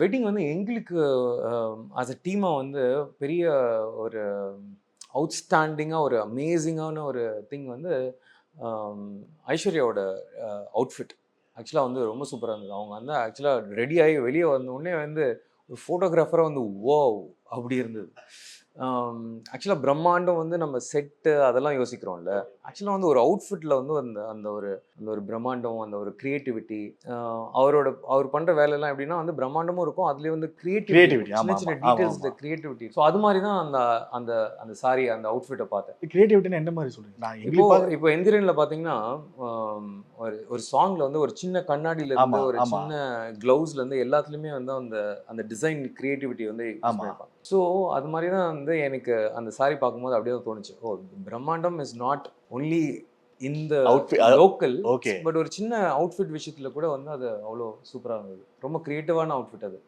Wedding வந்து எங்களுக்கு as a டீமாக வந்து பெரிய ஒரு அவுட்ஸ்டாண்டிங்காக ஒரு அமேசிங்கான ஒரு திங் வந்து ஐஸ்வர்யாவோட அவுட்ஃபிட் ஆக்சுவலாக வந்து ரொம்ப சூப்பராக இருந்தது. அவங்க வந்து ஆக்சுவலாக ரெடி ஆகி வெளியே வந்த உடனே வந்து ஒரு ஃபோட்டோகிராஃபராக வந்து ஓ அப்படி இருந்தது. ஆக்சுவலாக பிரம்மாண்டம் வந்து நம்ம செட்டு அதெல்லாம் யோசிக்கிறோம்ல. ஆக்சுவலாக வந்து ஒரு அவுட்ஃபிட்டில் வந்து அந்த அந்த ஒரு அந்த ஒரு பிரம்மாண்டம், அந்த ஒரு கிரியேட்டிவிட்டி, அவர் பண்ணுற வேலையெல்லாம் எப்படின்னா வந்து பிரம்மாண்டமும் இருக்கும், அதுலேயே வந்து கிரியேட்டிவிட்டி கிரியேட்டிவிட்டி. இருக்கும். ஆமா, சின்ன ஆமா. சின்ன ஆமா, டீட்டெயில்ஸில் ஆமா. கிரியேட்டிவிட்டி. ஸோ அது மாதிரி தான் அந்த அந்த அந்த சாரி அந்த அவுட்ஃபிட்டை பார்த்தேன். கிரியேட்டிவிட்டினா எந்த மாதிரி சொல்றீங்க? நான் இப்போ எங்களுக்கு பார்க்க இப்போ எந்திரன்ல பார்த்தீங்கன்னா, ஒரு ஒரு சாங்ல வந்து ஒரு சின்ன கண்ணாடியில இருந்து, ஆமா, ஒரு ஆமா, சின்ன கிளவுஸ்ல இருந்து எல்லாத்துலயுமே வந்து அந்த அந்த டிசைன் கிரியேட்டிவிட்டி வந்து யூஸ் ஆமா. பண்ணியிருப்பாங்க. ஸோ அது மாதிரி தான் வந்து எனக்கு அந்த சாரி பார்க்கும்போது அப்படியே தான் தோணுச்சு. ஓ! பிரம்மாண்டம் is not only in the outfit local, okay. But ஒரு சின்ன அவுட்ஃபிட் விஷயத்துல கூட வந்து அது அவ்வளோ சூப்பரா இருந்தது. ரொம்ப கிரியேட்டிவான அவுட்ஃபிட் அது.